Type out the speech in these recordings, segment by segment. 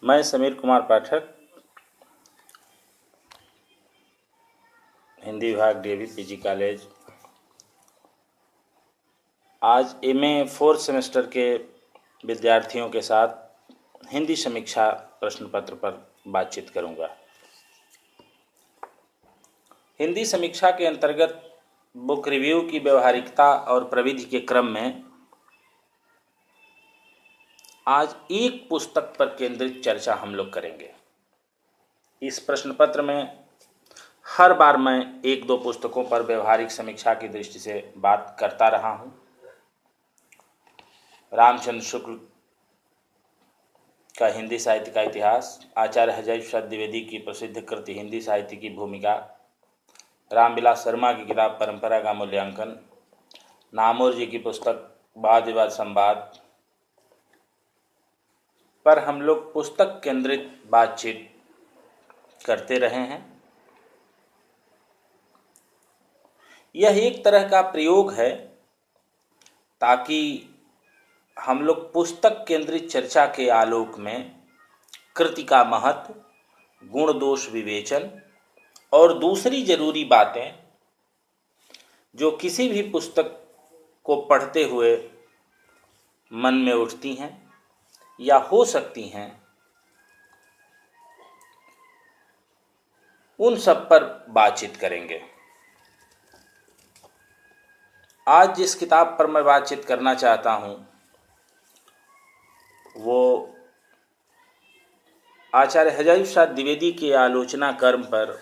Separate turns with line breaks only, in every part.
मैं समीर कुमार पाठक, हिंदी विभाग DAV PG college, आज एमए फोर्थ सेमेस्टर के विद्यार्थियों के साथ हिंदी समीक्षा प्रश्न पत्र पर बातचीत करूंगा। हिंदी समीक्षा के अंतर्गत बुक रिव्यू की व्यवहारिकता और प्रविधि के क्रम में आज एक पुस्तक पर केंद्रित चर्चा हम लोग करेंगे। इस प्रश्न पत्र में हर बार मैं एक दो पुस्तकों पर व्यवहारिक समीक्षा की दृष्टि से बात करता रहा हूं। रामचंद्र शुक्ल का हिंदी साहित्य का इतिहास, आचार्य हजारी प्रसाद द्विवेदी की प्रसिद्ध कृति हिंदी साहित्य की भूमिका, रामविलास शर्मा की किताब परंपरा का मूल्यांकन, नामोर जी की पुस्तक वाद विवाद संवाद पर हम लोग पुस्तक केंद्रित बातचीत करते रहे हैं। यह एक तरह का प्रयोग है ताकि हम लोग पुस्तक केंद्रित चर्चा के आलोक में कृति का महत्व, गुण दोष विवेचन और दूसरी जरूरी बातें जो किसी भी पुस्तक को पढ़ते हुए मन में उठती हैं या हो सकती हैं, उन सब पर बातचीत करेंगे। आज जिस किताब पर मैं बातचीत करना चाहता हूं वो आचार्य हजारी प्रसाद द्विवेदी के आलोचना कर्म पर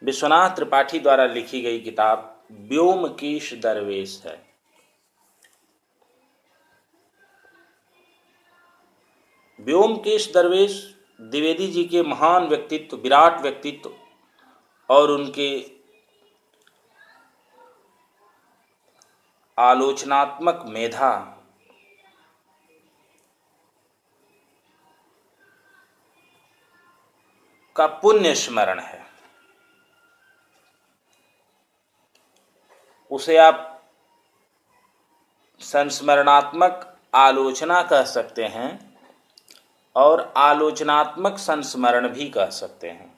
विश्वनाथ त्रिपाठी द्वारा लिखी गई किताब व्योमकेश दरवेश है। व्योमकेश दरवेश द्विवेदी जी के महान व्यक्तित्व, विराट व्यक्तित्व और उनके आलोचनात्मक मेधा का पुण्य स्मरण है। उसे आप संस्मरणात्मक आलोचना कह सकते हैं और आलोचनात्मक संस्मरण भी कह सकते हैं।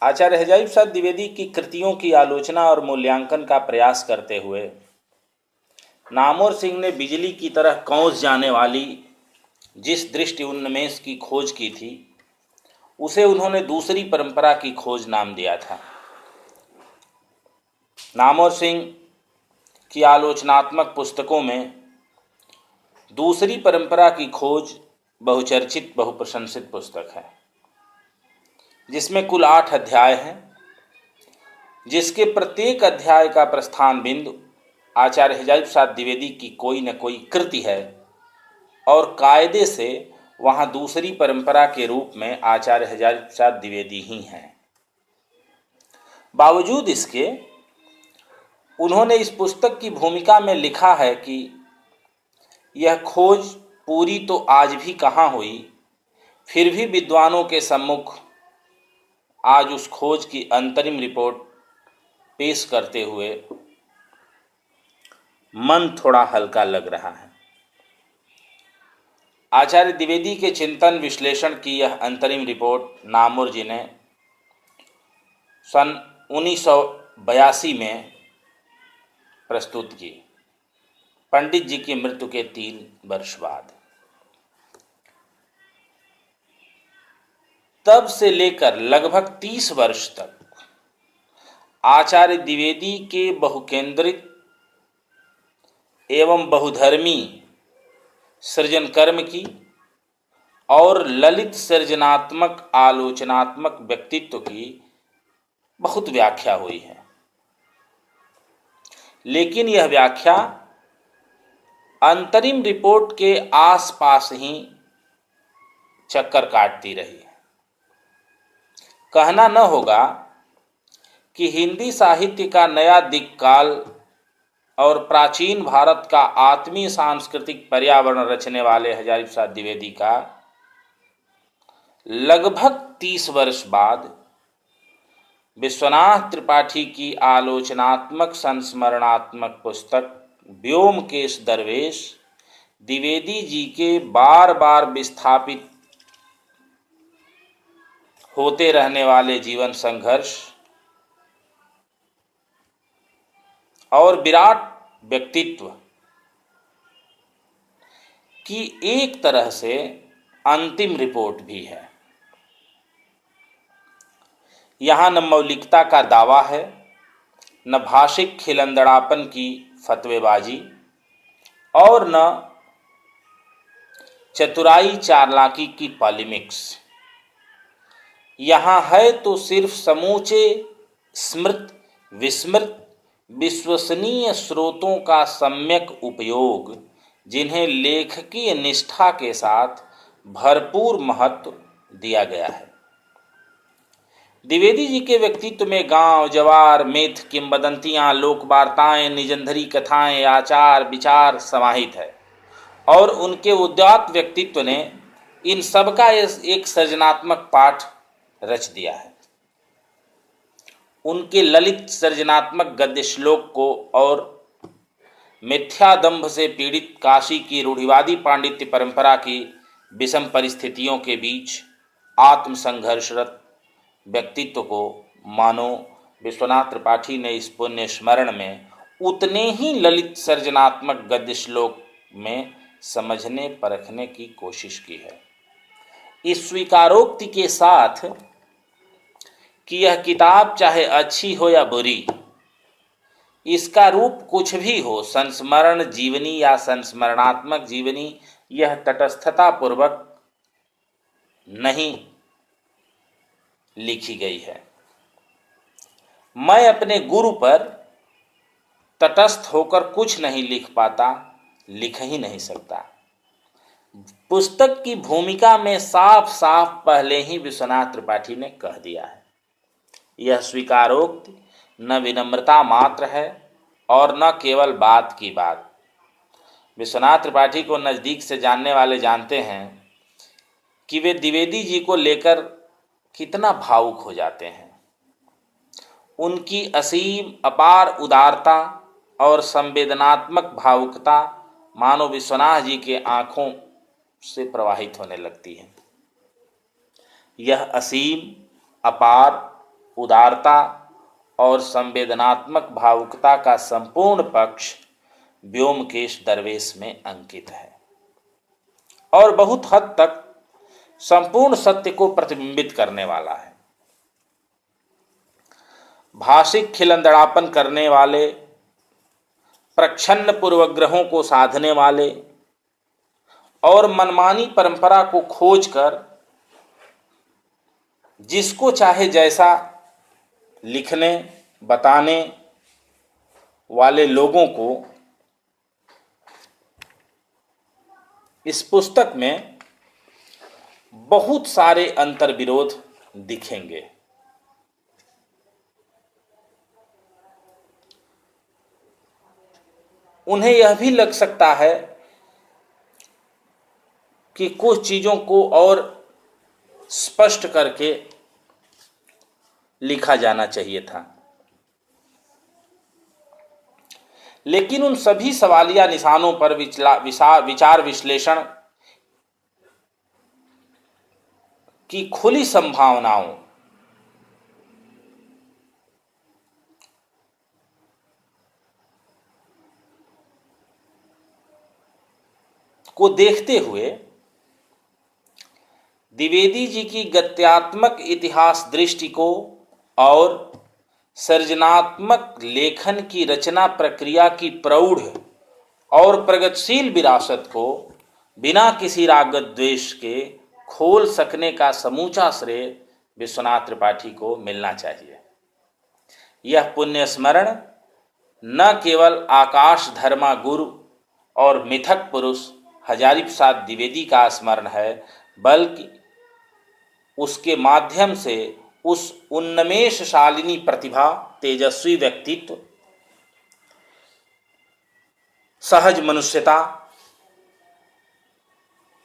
आचार्य हजारी प्रसाद द्विवेदी की कृतियों की आलोचना और मूल्यांकन का प्रयास करते हुए नामोर सिंह ने बिजली की तरह कौंस जाने वाली जिस दृष्टि उन्मेष की खोज की थी उसे उन्होंने दूसरी परंपरा की खोज नाम दिया था। नामोर सिंह की आलोचनात्मक पुस्तकों में दूसरी परंपरा की खोज बहुचर्चित, बहुप्रशंसित पुस्तक है, जिसमें कुल 8 अध्याय हैं, जिसके प्रत्येक अध्याय का प्रस्थान बिंदु आचार्य हजारी प्रसाद द्विवेदी की कोई न कोई कृति है और कायदे से वहाँ दूसरी परंपरा के रूप में आचार्य हजारी प्रसाद द्विवेदी ही हैं। बावजूद इसके उन्होंने इस पुस्तक की भूमिका में लिखा है कि यह खोज पूरी तो आज भी कहाँ हुई, फिर भी विद्वानों के सम्मुख आज उस खोज की अंतरिम रिपोर्ट पेश करते हुए मन थोड़ा हल्का लग रहा है। आचार्य द्विवेदी के चिंतन विश्लेषण की यह अंतरिम रिपोर्ट नामोर जी ने सन 1982 में प्रस्तुत की, पंडित जी की मृत्यु के 3 वर्ष बाद। तब से लेकर लगभग 30 वर्ष तक आचार्य द्विवेदी के बहुकेंद्रित एवं बहुधर्मी सृजन कर्म की और ललित सृजनात्मक आलोचनात्मक व्यक्तित्व की बहुत व्याख्या हुई है, लेकिन यह व्याख्या अंतरिम रिपोर्ट के आसपास ही चक्कर काटती रही है। कहना न होगा कि हिंदी साहित्य का नया दिक्काल और प्राचीन भारत का आत्मीय सांस्कृतिक पर्यावरण रचने वाले हजारी प्रसाद द्विवेदी का लगभग 30 वर्ष बाद विश्वनाथ त्रिपाठी की आलोचनात्मक संस्मरणात्मक पुस्तक व्योमकेश दरवेश द्विवेदी जी के बार बार विस्थापित होते रहने वाले जीवन संघर्ष और विराट व्यक्तित्व की एक तरह से अंतिम रिपोर्ट भी है। यहाँ न मौलिकता का दावा है, न भाषिक खिलंदड़ापन की फतवेबाजी और न चतुराई चालाकी की पॉलिमिक्स। यहाँ है तो सिर्फ समूचे स्मृत विस्मृत विश्वसनीय स्रोतों का सम्यक उपयोग, जिन्हें लेखकीय निष्ठा के साथ भरपूर महत्व दिया गया है। द्विवेदी जी के व्यक्तित्व में गांव जवार मिथ किंवदंतियां लोक वार्ताएं निजंधरी कथाएं आचार विचार समाहित है और उनके उदात्त व्यक्तित्व ने इन सब का एक सृजनात्मक पाठ रच दिया है। उनके ललित सृजनात्मक गद्य श्लोक को और मिथ्यादंभ से पीड़ित काशी की रूढ़िवादी पांडित्य परंपरा की विषम परिस्थितियों के बीच आत्मसंघर्षरत व्यक्तित्व को मानो विश्वनाथ त्रिपाठी ने इस पुण्य स्मरण में उतने ही ललित सर्जनात्मक गद्य श्लोक में समझने परखने की कोशिश की है। इस स्वीकारोक्ति के साथ कि यह किताब चाहे अच्छी हो या बुरी, इसका रूप कुछ भी हो, संस्मरण जीवनी या संस्मरणात्मक जीवनी, यह तटस्थता पूर्वक नहीं लिखी गई है। मैं अपने गुरु पर तटस्थ होकर कुछ नहीं लिख पाता, लिख ही नहीं सकता। पुस्तक की भूमिका में साफ साफ पहले ही विश्वनाथ त्रिपाठी ने कह दिया है। यह स्वीकारोक्ति न विनम्रता मात्र है और न केवल बात की बात। विश्वनाथ त्रिपाठी को नज़दीक से जानने वाले जानते हैं कि वे द्विवेदी जी को लेकर कितना भावुक हो जाते हैं। उनकी असीम अपार उदारता और संवेदनात्मक भावुकता मानो विश्वनाथ जी के आंखों से प्रवाहित होने लगती है। यह असीम अपार उदारता और संवेदनात्मक भावुकता का संपूर्ण पक्ष व्योमकेश दरवेश में अंकित है और बहुत हद तक संपूर्ण सत्य को प्रतिबिंबित करने वाला है। भाषिक खिलंदड़ापन करने वाले, प्रच्छन्न पूर्वग्रहों को साधने वाले और मनमानी परंपरा को खोजकर जिसको चाहे जैसा लिखने बताने वाले लोगों को इस पुस्तक में बहुत सारे अंतर्विरोध दिखेंगे। उन्हें यह भी लग सकता है कि कुछ चीज़ों को और स्पष्ट करके लिखा जाना चाहिए था, लेकिन उन सभी सवालिया निशानों पर विचार विश्लेषण की खुली संभावनाओं को देखते हुए द्विवेदी जी की गद्यात्मक इतिहास दृष्टि को और सृजनात्मक लेखन की रचना प्रक्रिया की प्रौढ़ और प्रगतिशील विरासत को बिना किसी राग द्वेष के खोल सकने का समूचा श्रेय विश्वनाथ त्रिपाठी को मिलना चाहिए। यह पुण्य स्मरण न केवल आकाश धर्मा गुरु और मिथक पुरुष हजारी प्रसाद द्विवेदी का स्मरण है, बल्कि उसके माध्यम से उस उन्मेषशालिनी प्रतिभा, तेजस्वी व्यक्तित्व, सहज मनुष्यता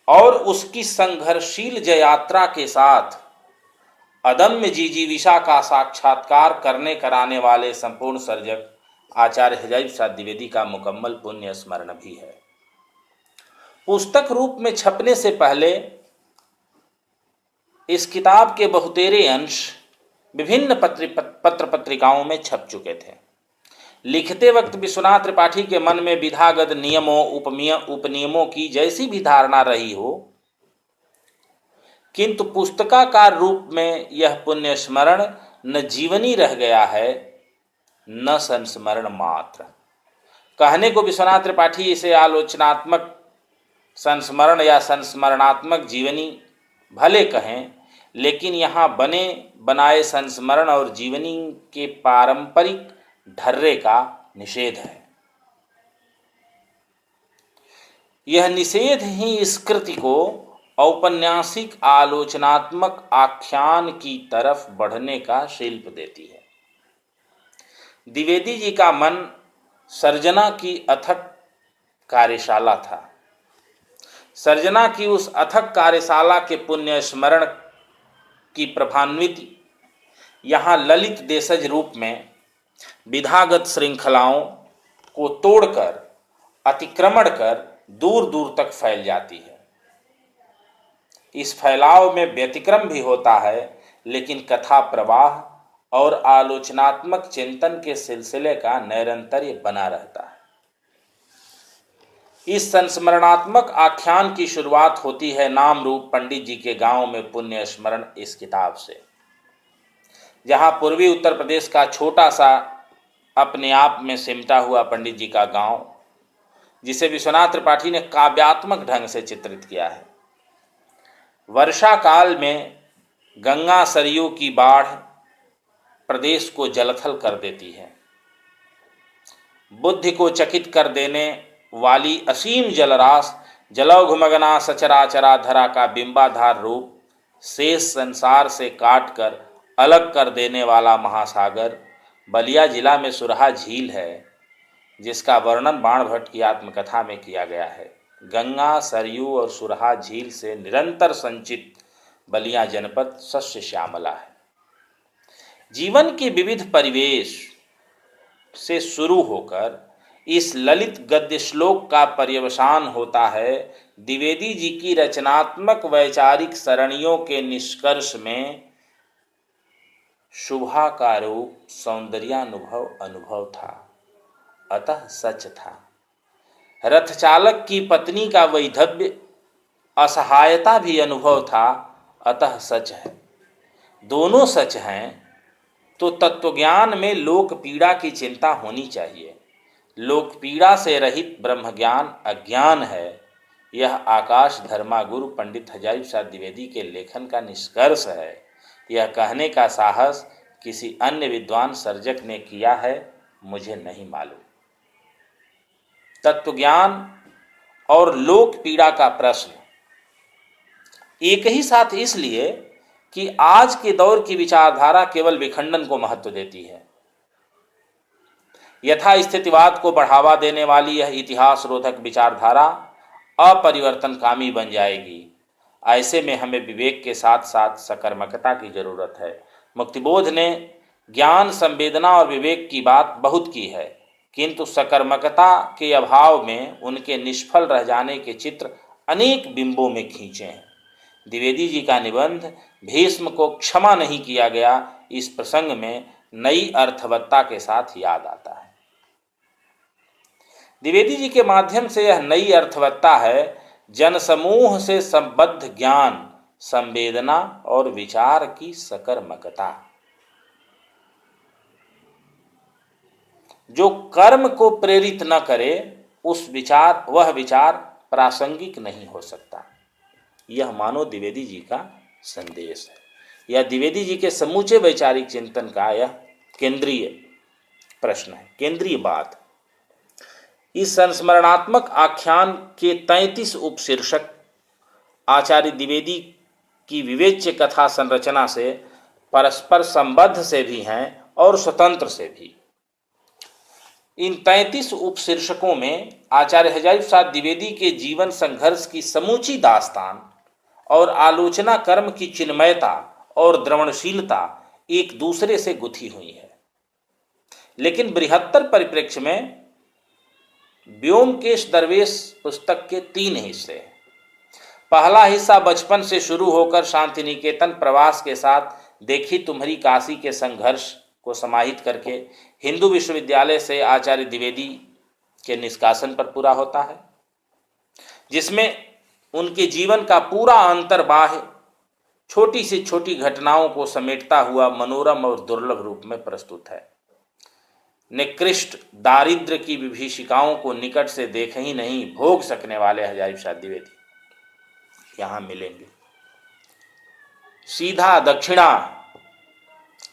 और उसकी संघर्षशील जय यात्रा के साथ अदम्य जिजीविषा का साक्षात्कार करने कराने वाले संपूर्ण सर्जक आचार्य हजारी प्रसाद द्विवेदी का मुकम्मल पुण्य स्मरण भी है। पुस्तक रूप में छपने से पहले इस किताब के बहुतेरे अंश विभिन्न पत्र पत्रिकाओं में छप चुके थे। लिखते वक्त विश्वनाथ त्रिपाठी के मन में विधागत नियमों उपनियमों की जैसी भी धारणा रही हो, किंतु पुस्तकाकार रूप में यह पुण्य स्मरण न जीवनी रह गया है न संस्मरण मात्र। कहने को विश्वनाथ त्रिपाठी इसे आलोचनात्मक संस्मरण या संस्मरणात्मक जीवनी भले कहें, लेकिन यहाँ बने बनाए संस्मरण और जीवनी के पारंपरिक ढर्रे का निषेध है। यह निषेध ही इस कृति को औपन्यासिक आलोचनात्मक आख्यान की तरफ बढ़ने का शिल्प देती है। द्विवेदी जी का मन सर्जना की अथक कार्यशाला था। सर्जना की उस अथक कार्यशाला के पुण्य स्मरण की प्रभान्विति यहाँ ललित देशज रूप में विधागत श्रृंखलाओं को तोड़कर अतिक्रमण कर दूर दूर तक फैल जाती है। इस फैलाव में व्यतिक्रम भी होता है, लेकिन कथा प्रवाह और आलोचनात्मक चिंतन के सिलसिले का नैरंतर्य बना रहता है। इस संस्मरणात्मक आख्यान की शुरुआत होती है नाम रूप पंडित जी के गांव में पुण्य स्मरण इस किताब से, जहां पूर्वी उत्तर प्रदेश का छोटा सा अपने आप में सिमटा हुआ पंडित जी का गांव, जिसे विश्वनाथ त्रिपाठी ने काव्यात्मक ढंग से चित्रित किया है। वर्षा काल में गंगा सरयू की बाढ़ प्रदेश को जलथल कर देती है। बुद्धि को चकित कर देने वाली असीम जलराश जलौघमगना सचराचरा धरा का बिंबाधार रूप शेष संसार से काट कर अलग कर देने वाला महासागर बलिया जिला में सुरहा झील है, जिसका वर्णन बाण भट्ट की आत्मकथा में किया गया है। गंगा सरयू और सुरहा झील से निरंतर संचित बलिया जनपद सस्य श्यामला है। जीवन के विविध परिवेश से शुरू होकर इस ललित गद्य श्लोक का पर्यवसान होता है द्विवेदी जी की रचनात्मक वैचारिक सरणियों के निष्कर्ष में शुभा का रूप सौंदर्यानुभव अनुभव था, अतः सच था। रथ चालक की पत्नी का वैधव्य असहायता भी अनुभव था, अतः सच है। दोनों सच हैं तो तत्वज्ञान में लोक पीड़ा की चिंता होनी चाहिए। लोक पीड़ा से रहित ब्रह्म ज्ञान अज्ञान है। यह आकाश धर्मागुरु पंडित हजारी प्रसाद द्विवेदी के लेखन का निष्कर्ष है। यह कहने का साहस किसी अन्य विद्वान सर्जक ने किया है, मुझे नहीं मालूम। तत्वज्ञान और लोक पीड़ा का प्रश्न एक ही साथ इसलिए कि आज के दौर की विचारधारा केवल विखंडन को महत्व देती है। यथास्थितिवाद को बढ़ावा देने वाली यह इतिहास रोधक विचारधारा अपरिवर्तनकामी बन जाएगी। ऐसे में हमें विवेक के साथ साथ सकर्मकता की जरूरत है। मुक्तिबोध ने ज्ञान, संवेदना और विवेक की बात बहुत की है, किंतु सकर्मकता के अभाव में उनके निष्फल रह जाने के चित्र अनेक बिंबों में खींचे हैं। द्विवेदी जी का निबंध भीष्म को क्षमा नहीं किया गया इस प्रसंग में नई अर्थवत्ता के साथ याद आता है। द्विवेदी जी के माध्यम से यह नई अर्थवत्ता है जनसमूह से संबद्ध ज्ञान, संवेदना और विचार की सकर्मकता, जो कर्म को प्रेरित न करे वह विचार प्रासंगिक नहीं हो सकता। यह मानो द्विवेदी जी का संदेश है। यह द्विवेदी जी के समूचे वैचारिक चिंतन का यह केंद्रीय प्रश्न है, केंद्रीय बात। इस संस्मरणात्मक आख्यान के 33 उपशीर्षक आचार्य द्विवेदी की विवेच्य कथा संरचना से परस्पर संबद्ध से भी हैं और स्वतंत्र से भी। इन 33 उपशीर्षकों में आचार्य हजारी प्रसाद द्विवेदी के जीवन संघर्ष की समूची दास्तान और आलोचना कर्म की चिन्मयता और द्रवणशीलता एक दूसरे से गुथी हुई है। लेकिन बृहत्तर परिप्रेक्ष्य में व्योमकेश दरवेश पुस्तक के 3 हिस्से हैं। पहला हिस्सा बचपन से शुरू होकर शांति निकेतन प्रवास के साथ देखी तुम्हारी काशी के संघर्ष को समाहित करके हिंदू विश्वविद्यालय से आचार्य द्विवेदी के निष्कासन पर पूरा होता है, जिसमें उनके जीवन का पूरा अंतर्बाह्य छोटी से छोटी घटनाओं को समेटता हुआ मनोरम और दुर्लभ रूप में प्रस्तुत है। निकृष्ट दारिद्र्य की विभीषिकाओं को निकट से देख ही नहीं भोग सकने वाले हजारी प्रसाद द्विवेदी यहां मिलेंगे। सीधा दक्षिणा,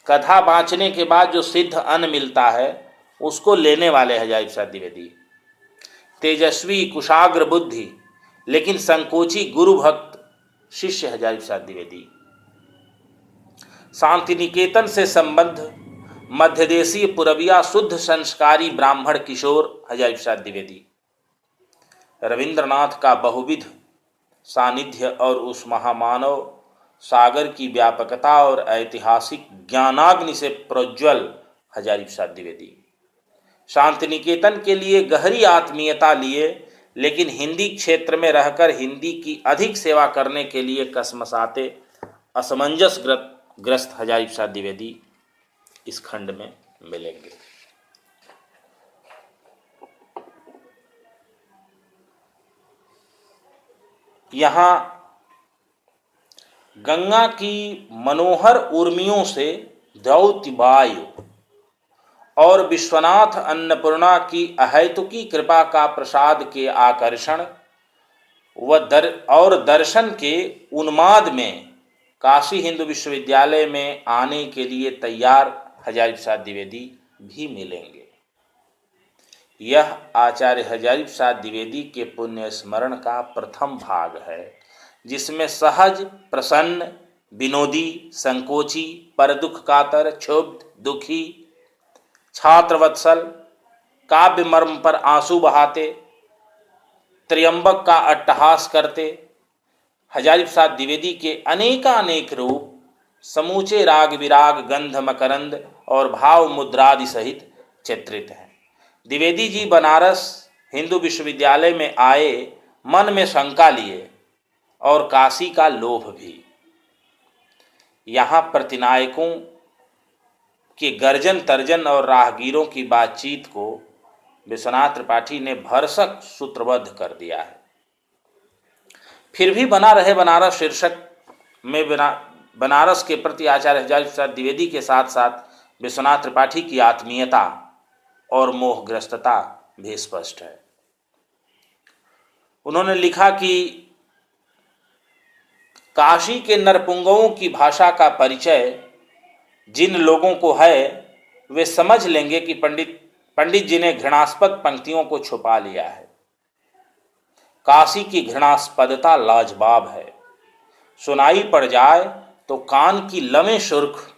कथा बाँचने के बाद जो सिद्ध अन्न मिलता है उसको लेने वाले हजारी प्रसाद द्विवेदी। तेजस्वी कुशाग्र बुद्धि लेकिन संकोची गुरु भक्त शिष्य हजारी प्रसाद द्विवेदी। शांति निकेतन से संबद्ध मध्यदेशीय पुरबिया शुद्ध संस्कारी ब्राह्मण किशोर हजारी प्रसाद द्विवेदी। रविंद्रनाथ का बहुविध सानिध्य और उस महामानव सागर की व्यापकता और ऐतिहासिक ज्ञानाग्नि से प्रज्वल हजारी प्रसाद द्विवेदी। शांति निकेतन के लिए गहरी आत्मीयता लिए लेकिन हिंदी क्षेत्र में रहकर हिंदी की अधिक सेवा करने के लिए कसमसाते असमंजस ग्रस्त हजारी प्रसाद द्विवेदी इस खंड में मिलेंगे। यहाँ गंगा की मनोहर उर्मियों से द्रौतिवायु और विश्वनाथ अन्नपूर्णा की अहैतुकी कृपा का प्रसाद के आकर्षण और दर्शन के उन्माद में काशी हिंदू विश्वविद्यालय में आने के लिए तैयार हजारी प्रसाद द्विवेदी भी मिलेंगे। यह आचार्य हजारी प्रसाद द्विवेदी के पुण्य स्मरण का प्रथम भाग है, जिसमें सहज, प्रसन्न, विनोदी, संकोची, पर दुख कातर, क्षुब्ध, दुखी, छात्रवत्सल, काव्य मर्म पर आंसू बहाते, त्र्यंबक का अट्टहास करते हजारी प्रसाद द्विवेदी के अनेकानेक रूप समूचे राग विराग गंध मकरंद और भाव मुद्रादि सहित चित्रित हैं। द्विवेदी जी बनारस हिंदू विश्वविद्यालय में आए मन में शंका लिए और काशी का लोभ भी। यहाँ प्रतिनायकों के गर्जन तर्जन और राहगीरों की बातचीत को विश्वनाथ त्रिपाठी ने भरसक सूत्रबद्ध कर दिया है। फिर भी बना रहे बनारस शीर्षक में बनारस के प्रति आचार्य हजारी प्रसाद द्विवेदी के साथ साथ विश्वनाथ त्रिपाठी की आत्मीयता और मोहग्रस्तता भी स्पष्ट है। उन्होंने लिखा कि काशी के नरपुंगवों की भाषा का परिचय जिन लोगों को है वे समझ लेंगे कि पंडित जी ने घृणास्पद पंक्तियों को छुपा लिया है। काशी की घृणास्पदता लाजवाब है, सुनाई पड़ जाए तो कान की लवें सुर्ख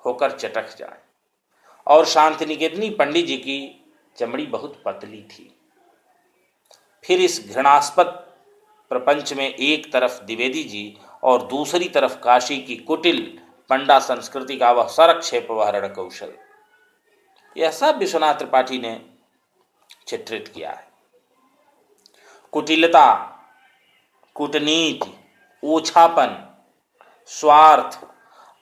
होकर चटक जाए। और शांति निकेतनी पंडित जी की चमड़ी बहुत पतली थी। फिर इस घृणास्पद प्रपंच में एक तरफ द्विवेदी जी और दूसरी तरफ काशी की कुटिल पंडा संस्कृति का वह सरक्षेप वहरण कौशल, यह सब विश्वनाथ त्रिपाठी ने चित्रित किया है। कुटिलता, कूटनीति, ओछापन, स्वार्थ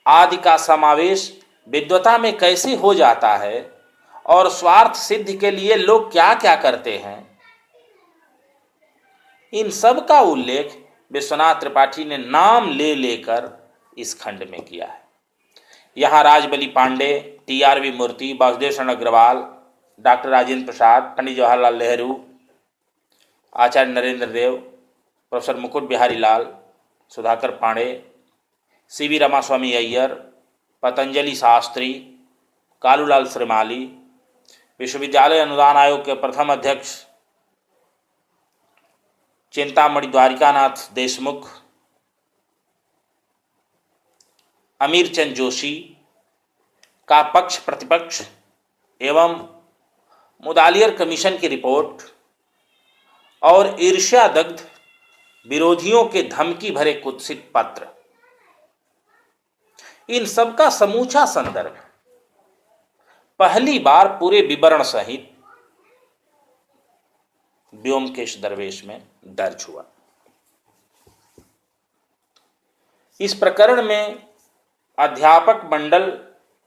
आदि का समावेश विद्वता में कैसे हो जाता है और स्वार्थ सिद्धि के लिए लोग क्या क्या करते हैं, इन सब का उल्लेख विश्वनाथ त्रिपाठी ने नाम ले लेकर इस खंड में किया है। यहाँ राजबली पांडे, TRV मूर्ति, वासुदेव शरण अग्रवाल, डॉक्टर राजेंद्र प्रसाद, पंडित जवाहरलाल नेहरू, आचार्य नरेंद्र देव, प्रोफेसर मुकुट बिहारी लाल, सुधाकर पांडे, CV रामास्वामी अय्यर, पतंजलि शास्त्री, कालूलाल श्रीमाली, विश्वविद्यालय अनुदान आयोग के प्रथम अध्यक्ष चिंतामणि द्वारिकानाथ देशमुख, अमीरचंद जोशी का पक्ष प्रतिपक्ष एवं मुदालियर कमीशन की रिपोर्ट और ईर्ष्या दग्ध विरोधियों के धमकी भरे कुत्सित पत्र, इन सब का समूचा संदर्भ पहली बार पूरे विवरण सहित व्योमकेश दरवेश में दर्ज हुआ। इस प्रकरण में अध्यापक मंडल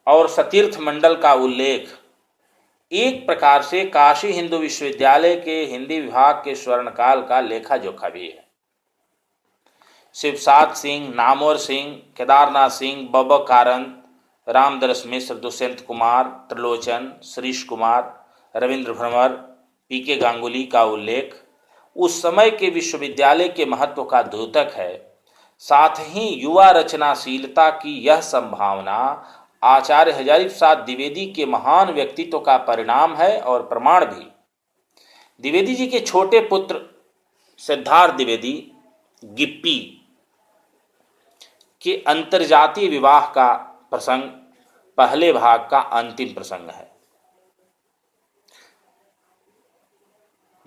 और सतीर्थ मंडल का उल्लेख एक प्रकार से काशी हिंदू विश्वविद्यालय के हिंदी विभाग के स्वर्णकाल का लेखा जोखा भी है। शिवसाद सिंह, नामवर सिंह, केदारनाथ सिंह, बब्बा कारंत, रामदरस मिश्र, दुष्यंत कुमार, त्रिलोचन, श्रीश कुमार, रविंद्र भ्रमर, पीके गांगुली का उल्लेख उस समय के विश्वविद्यालय के महत्व का द्योतक है। साथ ही युवा रचनाशीलता की यह संभावना आचार्य हजारी प्रसाद द्विवेदी के महान व्यक्तित्व का परिणाम है और प्रमाण भी। द्विवेदी जी के छोटे पुत्र सिद्धार्थ द्विवेदी गिप्पी के अंतरजातीय विवाह का प्रसंग पहले भाग का अंतिम प्रसंग है,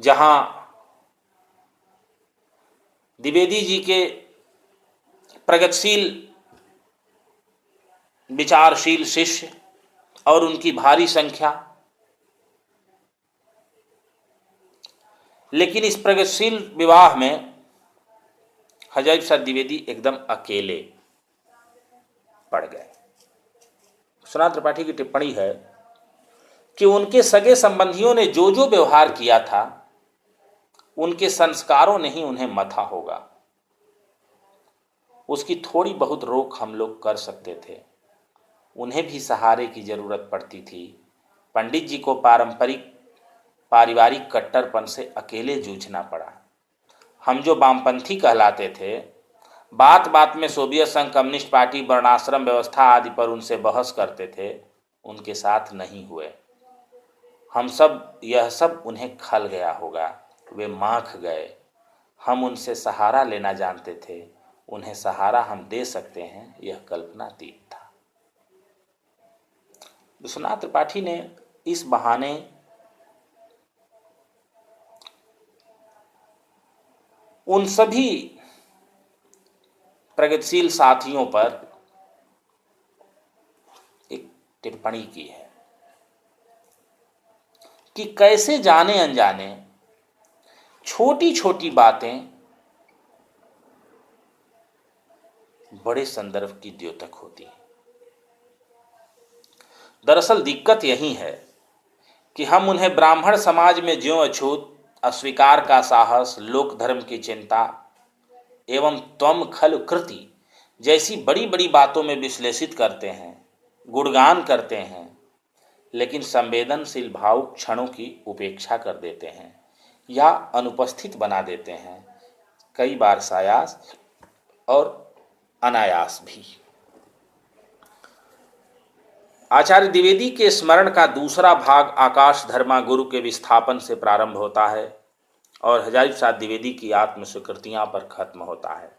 जहां द्विवेदी जी के प्रगतिशील विचारशील शिष्य और उनकी भारी संख्या, लेकिन इस प्रगतिशील विवाह में हजारी प्रसाद द्विवेदी एकदम अकेले पड़ गए। विश्वनाथ त्रिपाठी की टिप्पणी है कि उनके सगे संबंधियों ने जो जो व्यवहार किया था उनके संस्कारों ने ही उन्हें मथा होगा। उसकी थोड़ी बहुत रोक हम लोग कर सकते थे, उन्हें भी सहारे की जरूरत पड़ती थी। पंडित जी को पारिवारिक कट्टरपन से अकेले जूझना पड़ा। हम जो वामपंथी कहलाते थे, बात बात में सोवियत संघ, कम्युनिस्ट पार्टी, वर्णाश्रम व्यवस्था आदि पर उनसे बहस करते थे, उनके साथ नहीं हुए। यह सब उन्हें खल गया होगा, वे माख गए। हम उनसे सहारा लेना जानते थे, उन्हें सहारा हम दे सकते हैं, यह कल्पनातीत था। विश्वनाथ त्रिपाठी ने इस बहाने उन सभी प्रगतिशील साथियों पर एक टिप्पणी की है कि कैसे जाने अनजाने छोटी छोटी बातें बड़े संदर्भ की द्योतक होती हैं। दरअसल दिक्कत यही है कि हम उन्हें ब्राह्मण समाज में ज्यों अछूत, अस्वीकार का साहस, लोक धर्म की चिंता एवं त्वम खलु कृति जैसी बड़ी बड़ी बातों में विश्लेषित करते हैं, गुणगान करते हैं, लेकिन संवेदनशील भावुक क्षणों की उपेक्षा कर देते हैं या अनुपस्थित बना देते हैं, कई बार सायास और अनायास भी। आचार्य द्विवेदी के स्मरण का दूसरा भाग आकाश धर्मा गुरु के विस्थापन से प्रारंभ होता है और हजारी प्रसाद द्विवेदी की आत्मस्वीकृतियां पर खत्म होता है।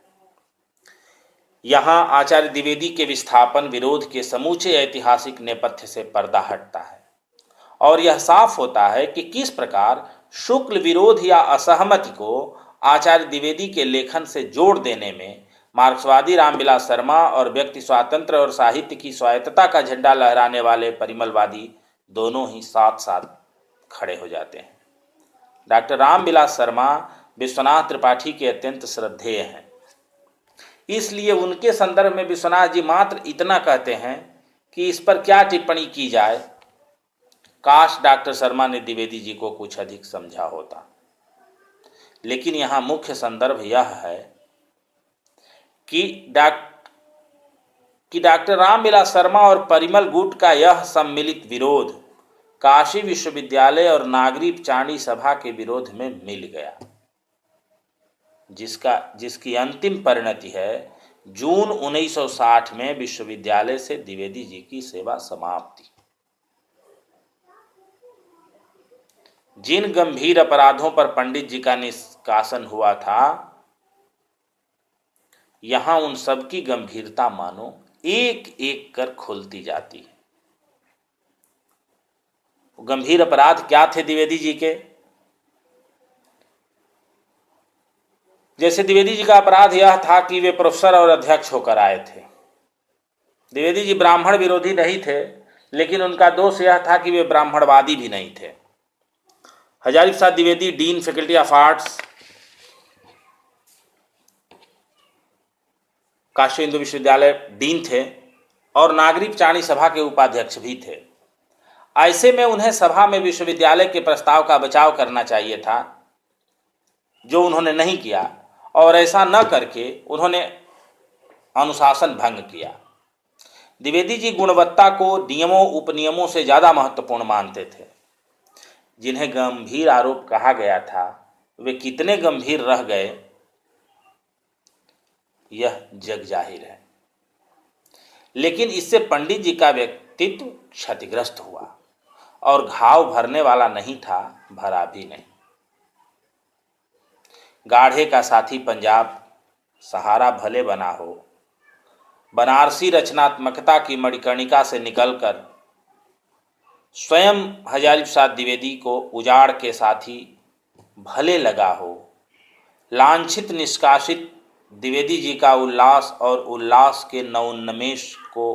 यहाँ आचार्य द्विवेदी के विस्थापन विरोध के समूचे ऐतिहासिक नेपथ्य से पर्दा हटता है और यह साफ होता है कि किस प्रकार शुक्ल विरोध या असहमति को आचार्य द्विवेदी के लेखन से जोड़ देने में मार्क्सवादी रामविलास शर्मा और व्यक्ति स्वातंत्र्य और साहित्य की स्वायत्तता का झंडा लहराने वाले परिमलवादी दोनों ही साथ साथ खड़े हो जाते हैं। डॉक्टर रामविलास शर्मा विश्वनाथ त्रिपाठी के अत्यंत श्रद्धेय हैं, इसलिए उनके संदर्भ में विश्वनाथ जी मात्र इतना कहते हैं कि इस पर क्या टिप्पणी की जाए। काश डॉक्टर शर्मा ने द्विवेदी जी को कुछ अधिक समझा होता। लेकिन यहाँ मुख्य संदर्भ यह है कि डॉक्टर रामविलास शर्मा और परिमल गुट का यह सम्मिलित विरोध काशी विश्वविद्यालय और नागरिक चांडी सभा के विरोध में मिल गया, जिसकी अंतिम परिणति है जून 1960 में विश्वविद्यालय से द्विवेदी जी की सेवा समाप्ति। जिन गंभीर अपराधों पर पंडित जी का निष्कासन हुआ था, यहां उन सब की गंभीरता मानो एक एक कर खुलती जाती है। गंभीर अपराध क्या थे द्विवेदी जी के? जैसे द्विवेदी जी का अपराध यह था कि वे प्रोफेसर और अध्यक्ष होकर आए थे। द्विवेदी जी ब्राह्मण विरोधी नहीं थे, लेकिन उनका दोष यह था कि वे ब्राह्मणवादी भी नहीं थे। Hazari Prasad Dwivedi dean faculty of arts, Kashi Hindu विश्वविद्यालय डीन थे और नागरिक चाणी सभा के उपाध्यक्ष भी थे। ऐसे में उन्हें सभा में विश्वविद्यालय के प्रस्ताव का बचाव करना चाहिए था, जो उन्होंने नहीं किया, और ऐसा न करके उन्होंने अनुशासन भंग किया। द्विवेदी जी गुणवत्ता को नियमों उपनियमों से ज़्यादा महत्वपूर्ण मानते थे। जिन्हें गंभीर आरोप कहा गया था वे कितने गंभीर रह गए, यह जग जाहिर है। लेकिन इससे पंडित जी का व्यक्तित्व क्षतिग्रस्त हुआ और घाव भरने वाला नहीं था, भरा भी नहीं। गाढ़े का साथी पंजाब सहारा भले बना हो, बनारसी रचनात्मकता की मणिकर्णिका से निकलकर स्वयं हजारी प्रसाद द्विवेदी को उजाड़ के साथी भले लगा हो, लांछित निष्कासित द्विवेदी जी का उल्लास और उल्लास के नवोन्मेष को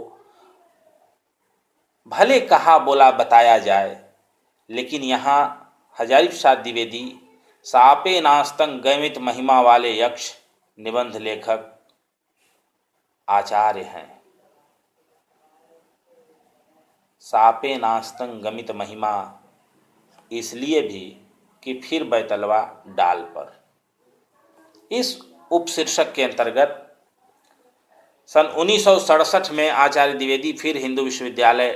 भले कहा बोला बताया जाए, लेकिन यहाँ हजारी प्रसाद द्विवेदी सापे नास्तंग गमित महिमा वाले यक्ष निबंध लेखक आचार्य हैं। सापे नास्तंग गमित महिमा इसलिए भी कि फिर बैतलवा डाल पर। इस उपशीर्षक के अंतर्गत सन 1967 में आचार्य द्विवेदी फिर हिंदू विश्वविद्यालय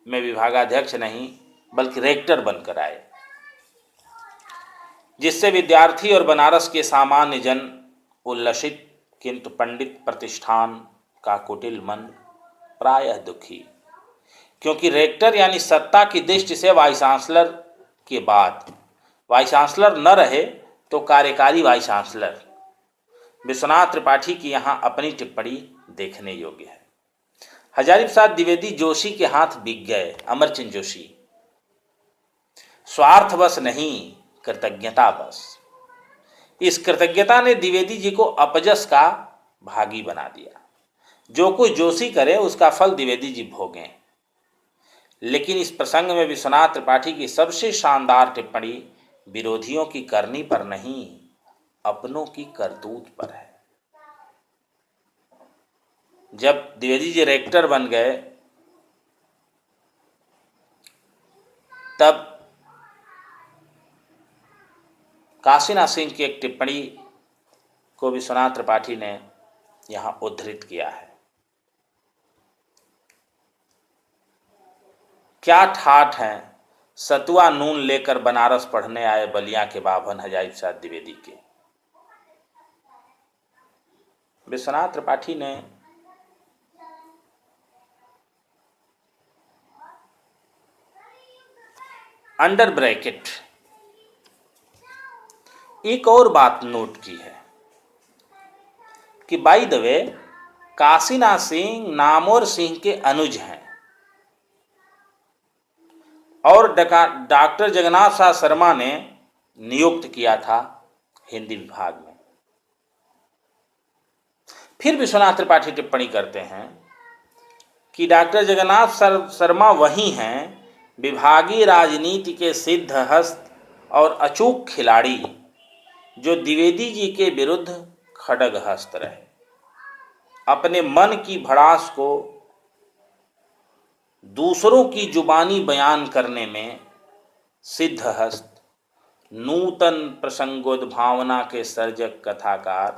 में विभागाध्यक्ष नहीं बल्कि रेक्टर बनकर आए, जिससे विद्यार्थी और बनारस के सामान्य जन उल्लसित, किंतु पंडित प्रतिष्ठान का कुटिल मन प्रायः दुखी, क्योंकि रेक्टर यानी सत्ता की दृष्टि से वाइस चांसलर के बाद वाइस चांसलर न रहे तो कार्यकारी वाइस चांसलर। विश्वनाथ त्रिपाठी की यहाँ अपनी टिप्पणी देखने योग्य है। हजारी प्रसाद द्विवेदी जोशी के हाथ बिक गए। अमरचंद जोशी, स्वार्थवश नहीं कृतज्ञता बस। इस कृतज्ञता ने द्विवेदी जी को अपजस का भागी बना दिया। जो कुछ जोशी करे उसका फल द्विवेदी जी भोगें। लेकिन इस प्रसंग में विश्वनाथ त्रिपाठी की सबसे शानदार टिप्पणी विरोधियों की करनी पर नहीं, अपनों की करतूत पर है। जब द्विवेदी जी रेक्टर बन गए तब काशीनाथ सिंह की एक टिप्पणी को विश्वनाथ त्रिपाठी ने यहाँ उद्धृत किया है। क्या ठाठ हैं सतुआ नून लेकर बनारस पढ़ने आए बलिया के बाभन हजारी प्रसाद द्विवेदी के। विश्वनाथ त्रिपाठी ने अंडर ब्रैकेट एक और बात नोट की है कि by the way Kashinath Singh Namvar Singh के अनुज हैं और डॉक्टर जगन्नाथ प्रसाद शर्मा ने नियुक्त किया था हिंदी विभाग में। फिर विश्वनाथ त्रिपाठी टिप्पणी करते हैं कि डॉक्टर जगन्नाथ शर्मा वही हैं विभागीय राजनीति के सिद्ध हस्त और अचूक खिलाड़ी जो द्विवेदी जी के विरुद्ध खड़ग हस्त रहे। अपने मन की भड़ास को दूसरों की जुबानी बयान करने में सिद्ध हस्त, नूतन प्रसंगोद्भावना के सर्जक कथाकार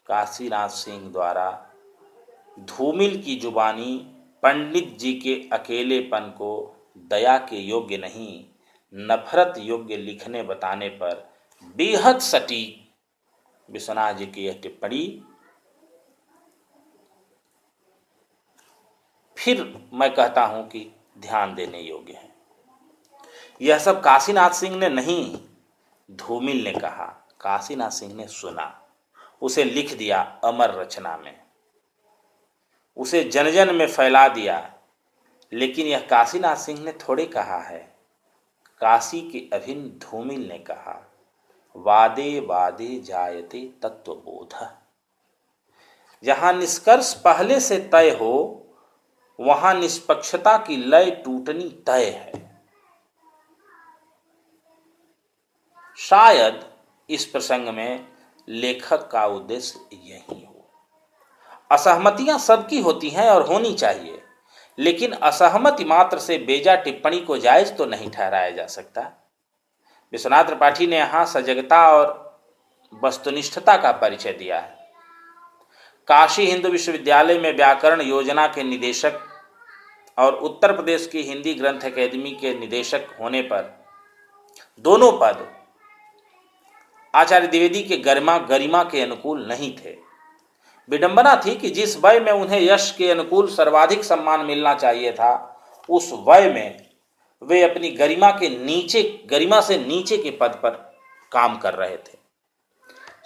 काशीनाथ सिंह द्वारा धूमिल की जुबानी पंडित जी के अकेलेपन को दया के योग्य नहीं नफरत योग्य लिखने बताने पर बेहद सटीक विश्वनाथ जी की यह टिप्पणी फिर मैं कहता हूं कि ध्यान देने योग्य है। यह सब काशीनाथ सिंह ने नहीं, धूमिल ने कहा, काशीनाथ सिंह ने सुना, उसे लिख दिया अमर रचना में, उसे जन जन में फैला दिया। लेकिन यह काशीनाथ सिंह ने थोड़े कहा है, काशी के अभिन्न धूमिल ने कहा, वादे वादे जायते तत्वबोध। जहां निष्कर्ष पहले से तय हो वहां निष्पक्षता की लय टूटनी तय है। शायद इस प्रसंग में लेखक का उद्देश्य यही हो। असहमतियां सबकी होती हैं और होनी चाहिए, लेकिन असहमति मात्र से बेजा टिप्पणी को जायज तो नहीं ठहराया जा सकता। विश्वनाथ त्रिपाठी ने यहाँ सजगता और वस्तुनिष्ठता का परिचय दिया है। काशी हिंदू विश्वविद्यालय में व्याकरण योजना के निदेशक और उत्तर प्रदेश की हिंदी ग्रंथ अकादमी के निदेशक होने पर दोनों पद आचार्य द्विवेदी के गरिमा के अनुकूल नहीं थे। विडंबना थी कि जिस वय में उन्हें यश के अनुकूल सर्वाधिक सम्मान मिलना चाहिए था, उस वय में वे अपनी गरिमा से नीचे के पद पर काम कर रहे थे।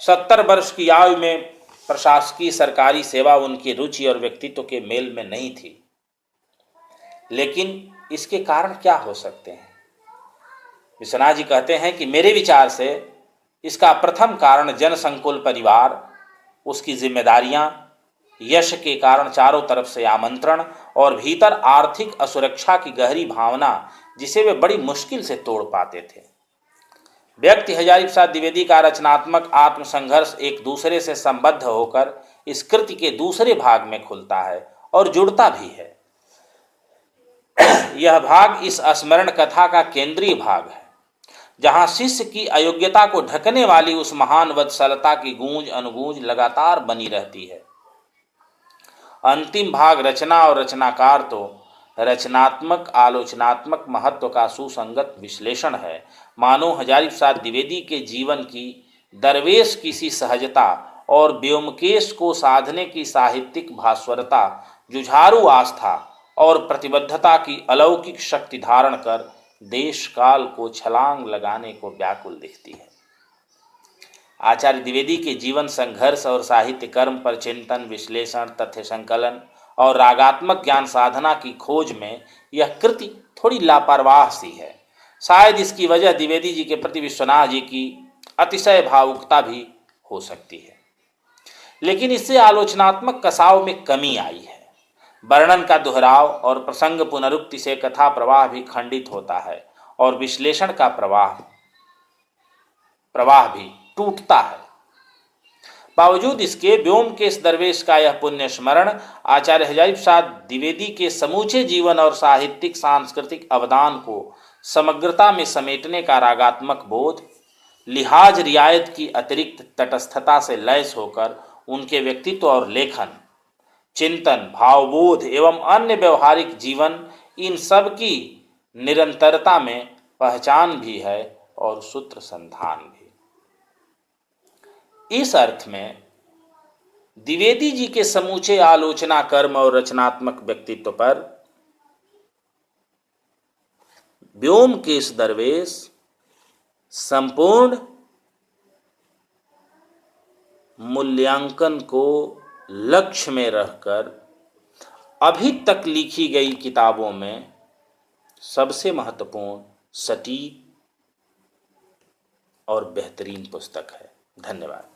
70 वर्ष की आयु में प्रशासकीय सरकारी सेवा उनकी रुचि और व्यक्तित्व के मेल में नहीं थी। लेकिन इसके कारण क्या हो सकते हैं? विश्वनाथ जी कहते हैं कि मेरे विचार से इसका प्रथम कारण जनसंकुल परिवार, उसकी जिम्मेदारियां, यश के कारण चारों तरफ से आमंत्रण और भीतर आर्थिक असुरक्षा की गहरी भावना, जिसे वे बड़ी मुश्किल से तोड़ पाते थे। व्यक्ति हजारी प्रसाद द्विवेदी का रचनात्मक आत्मसंघर्ष एक दूसरे से संबद्ध होकर इस कृति के दूसरे भाग में खुलता है और जुड़ता भी है। यह भाग इस स्मरण कथा का केंद्रीय भाग है, जहां शिष्य की अयोग्यता को ढकने वाली उस महान वत्सलता की गूंज अनुगूंज लगातार बनी रहती है। अंतिम भाग रचना और रचनाकार तो रचनात्मक आलोचनात्मक महत्व का सुसंगत विश्लेषण है। मानो हजारी प्रसाद द्विवेदी के जीवन की दरवेश किसी सहजता और व्योमकेश को साधने की साहित्यिक भास्वरता, जुझारू आस्था और प्रतिबद्धता की अलौकिक शक्ति धारण कर देश काल को छलांग लगाने को व्याकुल दिखती है। आचार्य द्विवेदी के जीवन संघर्ष और साहित्य कर्म पर चिंतन, विश्लेषण, तथ्य संकलन और रागात्मक ज्ञान साधना की खोज में यह कृति थोड़ी लापरवाह सी है। शायद इसकी वजह द्विवेदी जी के प्रति विश्वनाथ जी की अतिशय भावुकता भी हो सकती है, लेकिन इससे आलोचनात्मक कसाव में कमी आई है। वर्णन का दोहराव और प्रसंग पुनरुक्ति से कथा प्रवाह भी खंडित होता है और विश्लेषण का प्रवाह भी टूटता है। बावजूद इसके व्योमकेश दरवेश का यह पुण्य स्मरण आचार्य हजारी प्रसाद द्विवेदी के समूचे जीवन और साहित्यिक सांस्कृतिक अवदान को समग्रता में समेटने का रागात्मक बोध, लिहाज रियायत की अतिरिक्त तटस्थता से लैस होकर उनके व्यक्तित्व और लेखन, चिंतन, भावबोध एवं अन्य व्यवहारिक जीवन, इन सब की निरंतरता में पहचान भी है और सूत्र संधान भी। इस अर्थ में द्विवेदी जी के समूचे आलोचना कर्म और रचनात्मक व्यक्तित्व पर व्योमकेश दरवेश संपूर्ण मूल्यांकन को लक्ष्य में रहकर अभी तक लिखी गई किताबों में सबसे महत्वपूर्ण, सटीक और बेहतरीन पुस्तक है। धन्यवाद।